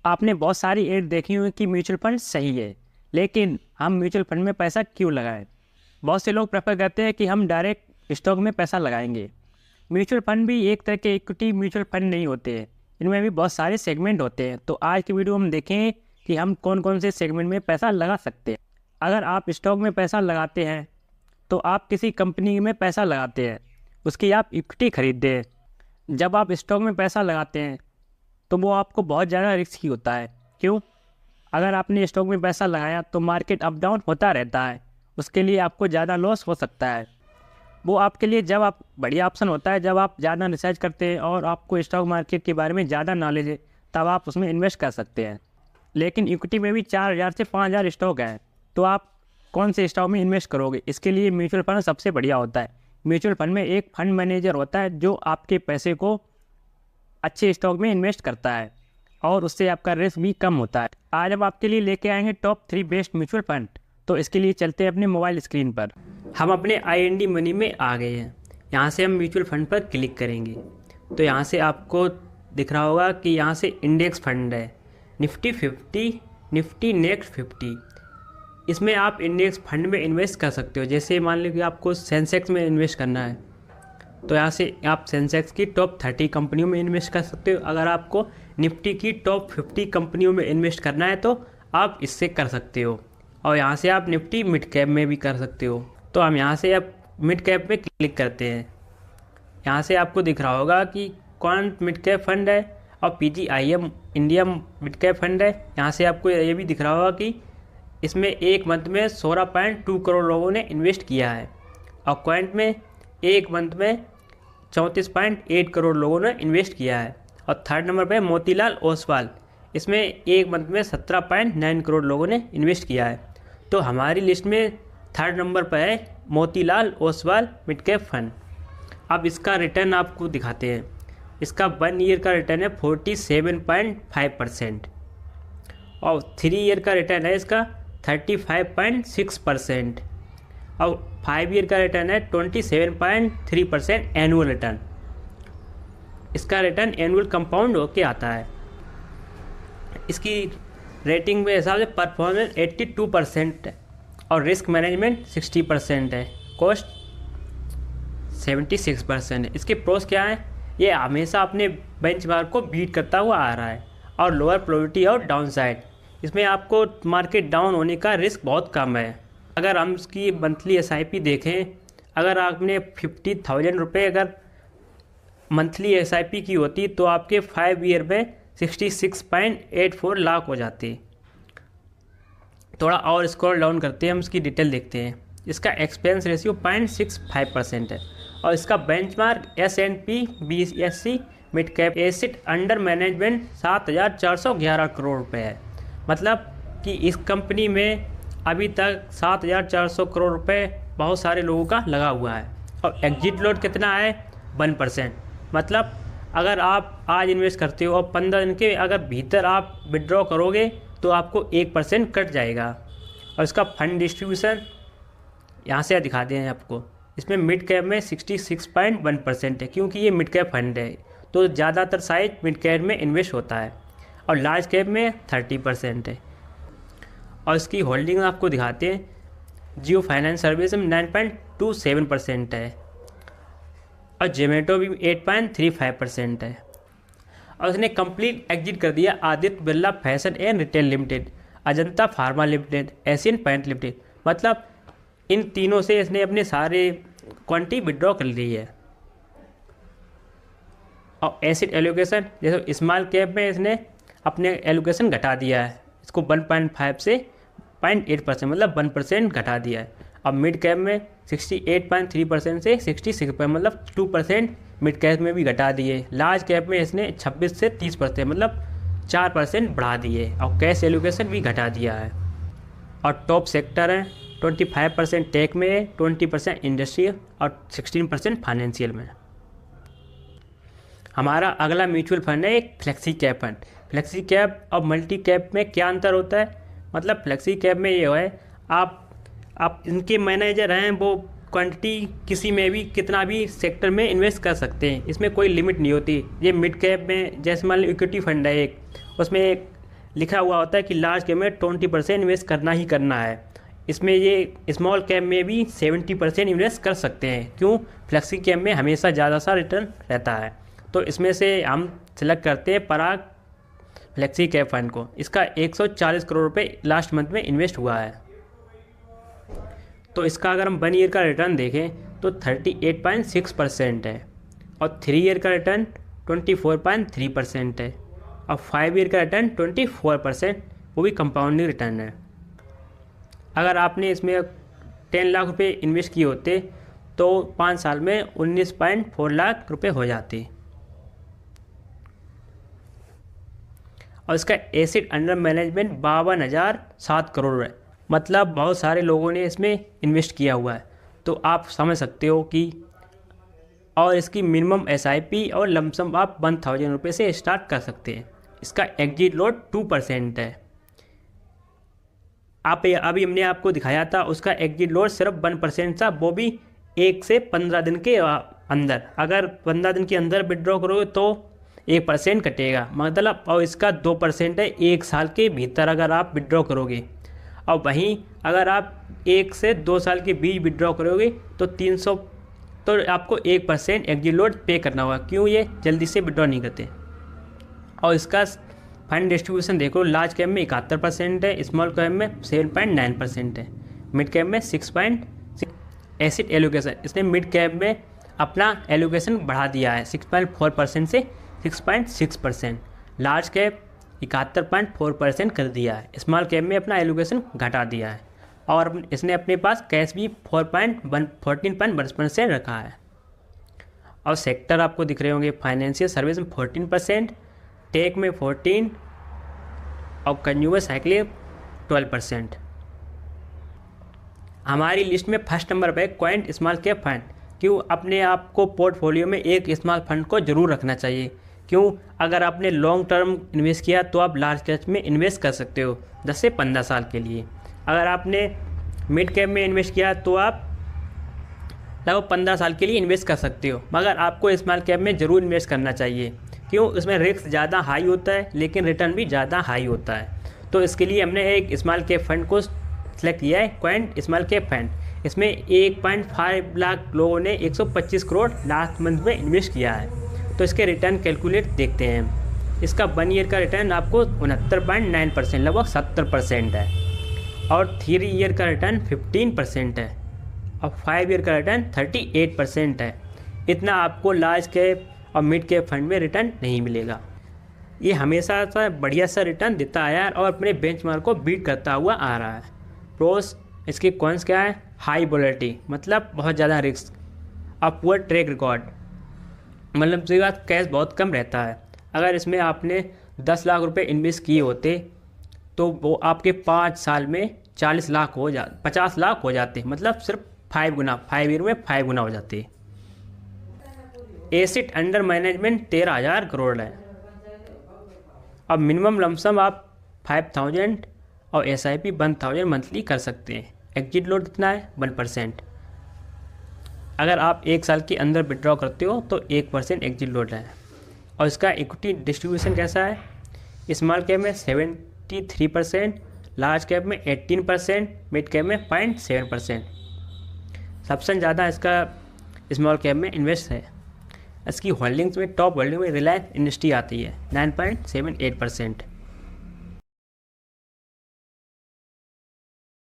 आपने बहुत सारी ऐड देखी हुई कि म्यूचुअल फंड सही है, लेकिन हम म्यूचुअल फंड में पैसा क्यों लगाएं? बहुत से लोग प्रेफर करते हैं कि हम डायरेक्ट स्टॉक में पैसा लगाएंगे। म्यूचुअल फंड भी एक तरह के इक्विटी म्यूचुअल फंड नहीं होते हैं, इनमें भी बहुत सारे सेगमेंट होते हैं। तो आज की वीडियो हम देखें कि हम कौन कौन से सेगमेंट में पैसा लगा सकते हैं। अगर आप स्टॉक में पैसा लगाते हैं तो आप किसी कंपनी में पैसा लगाते हैं, उसकी आप इक्विटी खरीदते हैं। जब आप स्टॉक में पैसा लगाते हैं तो वो आपको बहुत ज़्यादा रिस्की होता है। क्यों? अगर आपने स्टॉक में पैसा लगाया तो मार्केट अप डाउन होता रहता है, उसके लिए आपको ज़्यादा लॉस हो सकता है। वो आपके लिए जब आप बढ़िया ऑप्शन होता है जब आप ज़्यादा रिसर्च करते हैं और आपको स्टॉक मार्केट के बारे में ज़्यादा नॉलेज है, तब आप उसमें इन्वेस्ट कर सकते हैं। लेकिन इक्विटी में भी 4000 से 5000 स्टॉक हैं, तो आप कौन से स्टॉक में इन्वेस्ट करोगे? इसके लिए म्यूचुअल फंड सबसे बढ़िया होता है। म्यूचुअल फंड में एक फंड मैनेजर होता है जो आपके पैसे को अच्छे स्टॉक में इन्वेस्ट करता है और उससे आपका रिस्क भी कम होता है। आज हम आपके लिए लेके आएंगे टॉप 3 बेस्ट म्यूचुअल फंड। तो इसके लिए चलते हैं अपने मोबाइल स्क्रीन पर। हम अपने IND मनी में आ गए हैं। यहाँ से हम म्यूचुअल फंड पर क्लिक करेंगे तो यहाँ से आपको दिख रहा होगा कि यहाँ से इंडेक्स फंड है, निफ्टी 50, निफ्टी नेक्स्ट 50। इसमें आप इंडेक्स फंड में इन्वेस्ट कर सकते हो। जैसे मान लो कि आपको सेंसेक्स में इन्वेस्ट करना है तो यहाँ से आप सेंसेक्स की टॉप 30 कंपनियों में इन्वेस्ट कर सकते हो। अगर आपको निफ्टी की टॉप 50 कंपनियों में इन्वेस्ट करना है तो आप इससे कर सकते हो। और यहाँ से आप निफ्टी मिड कैप में भी कर सकते हो। तो हम यहाँ से अब मिड कैप में क्लिक करते हैं। यहाँ से आपको दिख रहा होगा कि कौन मिड कैप फंड है और PGIM India mid cap fund है। यहाँ से आपको ये भी दिख रहा होगा कि इसमें एक मंथ में 16.2 करोड़ लोगों ने इन्वेस्ट किया है और क्वांट में एक मंथ में 34.8 करोड़ लोगों ने इन्वेस्ट किया है। और थर्ड नंबर पे मोतीलाल ओसवाल, इसमें एक मंथ में 17.9 करोड़ लोगों ने इन्वेस्ट किया है। तो हमारी लिस्ट में थर्ड नंबर पर है Motilal Oswal mid cap fund. अब इसका रिटर्न आपको दिखाते हैं। इसका 1 ईयर का रिटर्न है 47.5% और 3 ईयर का रिटर्न है इसका 35.6% और 5 ईयर का रिटर्न है 27.3% एनुअल रिटर्न। इसका रिटर्न एनुअल कंपाउंड होके आता है। इसकी रेटिंग के हिसाब से परफॉर्मेंस 82% है और रिस्क मैनेजमेंट 60% है, कॉस्ट 76% है। इसके प्रोस क्या है? ये हमेशा अपने बेंचमार्क को बीट करता हुआ आ रहा है और लोअर प्रोबेबिलिटी और डाउन साइड। इसमें आपको मार्केट डाउन होने का रिस्क बहुत कम है। अगर हम इसकी मंथली SIP देखें, अगर आपने 50,000 रुपये अगर मंथली SIP की होती तो आपके 5 ईयर में 66.84 लाख हो जाते। थोड़ा और स्क्रॉल डाउन करते हैं, हम इसकी डिटेल देखते हैं। इसका एक्सपेंस रेशियो 0.65% है और इसका benchmark S&P BSE mid cap asset under management 7,411 crore रुपये है। मतलब कि इस कंपनी में अभी तक 7,400 करोड़ रुपए बहुत सारे लोगों का लगा हुआ है। और एग्जिट लोड कितना है? 1%। मतलब अगर आप आज इन्वेस्ट करते हो और 15 दिन के अगर भीतर आप विड्रॉ करोगे तो आपको 1% कट जाएगा। और इसका फंड डिस्ट्रीब्यूशन यहाँ से दिखा दें आपको। इसमें मिड कैप में 66.1% है, क्योंकि ये मिड कैप फंड है तो ज़्यादातर साइज मिड कैप में इन्वेस्ट होता है। और लार्ज कैप में 30% है। और इसकी होल्डिंग आपको दिखाते हैं। जियो फाइनेंस सर्विस में 9.27% है और जोमेटो भी 8.35% है। और उसने कंप्लीट एग्जिट कर दिया Aditya Birla fashion and retail limited, Ajanta pharma limited, Asian paint limited. मतलब इन तीनों से इसने अपने सारे क्वांटिटी विड्रॉ कर ली है। और एसिड एलोकेशन, जैसे स्मॉल कैप में इसने अपने एलोकेशन घटा दिया है, इसको 1.5 से 0.8% मतलब 1% घटा दिया है। अब मिड कैप में 68.3% से 66% मतलब 2% मिड कैप में भी घटा दिए। लार्ज कैप में इसने 26 से 30% मतलब 4% बढ़ा दिए और कैश एलोकेशन भी घटा दिया है। और टॉप सेक्टर हैं 25% टेक में है, 20% इंडस्ट्री और 16% फाइनेंशियल में। हमारा अगला म्यूचुअल फंड है एक flexi cap fund. Flexi cap और मल्टी कैप में क्या अंतर होता है? मतलब फ्लेक्सी कैप में ये है आप इनके मैनेजर हैं वो क्वांटिटी किसी में भी कितना भी सेक्टर में इन्वेस्ट कर सकते हैं, इसमें कोई लिमिट नहीं होती। ये मिड कैप में जैसे मान लो इक्विटी फंड है एक, उसमें एक लिखा हुआ होता है कि लार्ज कैप में 20% इन्वेस्ट करना ही करना है। इसमें ये स्मॉल कैप में भी 70% इन्वेस्ट कर सकते हैं। क्यों? फ्लेक्सी कैप में हमेशा ज़्यादा सा रिटर्न रहता है। तो इसमें से हम सिलेक्ट करते हैं पराग फ्लेक्सी कैप फंड को। इसका 140 करोड़ रुपए लास्ट मंथ में इन्वेस्ट हुआ है। तो इसका अगर हम 1 ईयर का रिटर्न देखें तो 38.6% है और 3 ईयर का रिटर्न 24.3% है और 5 ईयर का रिटर्न 24%, वो भी कंपाउंडिंग रिटर्न है। अगर आपने इसमें 10 लाख रुपए इन्वेस्ट किए होते तो 5 साल में 19.4 लाख रुपए हो जाते। और इसका एसेट अंडर मैनेजमेंट 52,007 करोड़ है। मतलब बहुत सारे लोगों ने इसमें इन्वेस्ट किया हुआ है। तो आप समझ सकते हो कि और इसकी मिनिमम SIP और लमसम आप 1,000 रुपये से स्टार्ट कर सकते हैं। इसका एग्जिट लोड 2% है। अभी हमने आपको दिखाया था उसका एग्जिट लोड सिर्फ 1% था, वो भी 1 से 15 दिन के अंदर। अगर 15 दिन के अंदर विड्रॉ करोगे तो 1% कटेगा, मतलब। और इसका 2% है 1 साल के भीतर अगर आप विड्रॉ करोगे। और वहीं अगर आप 1 से 2 साल के बीच विड्रॉ करोगे तो 300, तो आपको 1% एग्जिट लोड पे करना होगा। क्यों? ये जल्दी से विड्रॉ नहीं करते। और इसका फंड डिस्ट्रीब्यूशन देखो, लार्ज कैप में 71% है, स्मॉल कैप में 7.9% है, मिड कैप में 6.6। एसेट एलोकेशन, इसने मिड कैप में अपना एलोकेशन बढ़ा दिया है 6.4% से 6.6%। लार्ज कैप 71.4% कर दिया है। स्मॉल कैप में अपना एलोकेशन घटा दिया है और इसने अपने पास कैश भी 14.1% रखा है। और सेक्टर आपको दिख रहे होंगे, फाइनेंशियल सर्विस में 14%, टेक में 14% और कंज्यूमर साइकिल 12%। हमारी लिस्ट में फर्स्ट नंबर पर क्वाइंट स्मॉल कैप फंड। क्यों? अपने आप को पोर्टफोलियो में एक स्मॉल फंड को ज़रूर रखना चाहिए। क्यों? अगर आपने लॉन्ग टर्म इन्वेस्ट किया तो आप लार्ज कैप में इन्वेस्ट कर सकते हो 10 से 15 साल के लिए। अगर आपने मिड कैप में इन्वेस्ट किया तो आप लगभग 15 साल के लिए इन्वेस्ट कर सकते हो, मगर आपको स्मॉल कैप में ज़रूर इन्वेस्ट करना चाहिए। क्यों? इसमें रिस्क ज़्यादा हाई होता है लेकिन रिटर्न भी ज़्यादा हाई होता है। तो इसके लिए हमने एक स्मॉल कैप फंड को सिलेक्ट किया है, क्वाइंट स्मॉल कैप फंड। इसमें 1.5 लाख लोगों ने 125 करोड़ लास्ट मंथ में इन्वेस्ट किया है। तो इसके रिटर्न कैलकुलेट देखते हैं। इसका 1 ईयर का रिटर्न आपको 69.9%, लगभग 70% है। और 3 ईयर का रिटर्न 15% है और 5 ईयर का रिटर्न 38% है। इतना आपको लार्ज कैप और मिड कैप फंड में रिटर्न नहीं मिलेगा। ये हमेशा सा बढ़िया सा रिटर्न देता आया है और अपने बेंचमार्क को बीट करता हुआ आ रहा है। प्रोस, इसके कॉन्स क्या है? हाई वोलेटिलिटी, मतलब बहुत ज़्यादा रिस्क, और पुअर ट्रैक रिकॉर्ड, मतलब इसके बाद कैश बहुत कम रहता है। अगर इसमें आपने 10 लाख रुपए इन्वेस्ट किए होते तो वो आपके 5 साल में 50 लाख हो जाते, मतलब सिर्फ 5 गुना, 5 ईयर में 5 गुना हो जाते। एसेट अंडर मैनेजमेंट 13,000 करोड़ है। अब मिनिमम लमसम आप 5,000 और SIP 1,000 मंथली कर सकते हैं। एग्जिट लोड कितना है? 1%। अगर आप 1 साल के अंदर विड्रॉ करते हो तो 1% एग्जिट लोड है। और इसका इक्विटी डिस्ट्रीब्यूशन कैसा है? स्मॉल कैप में 73%, लार्ज कैप में 18%, मिड कैप में 0.7%। सबसे ज़्यादा इसका स्मॉल कैप में इन्वेस्ट है। इसकी होल्डिंग्स में टॉप होल्डिंग में रिलायंस इंडस्ट्री आती है 9.78%।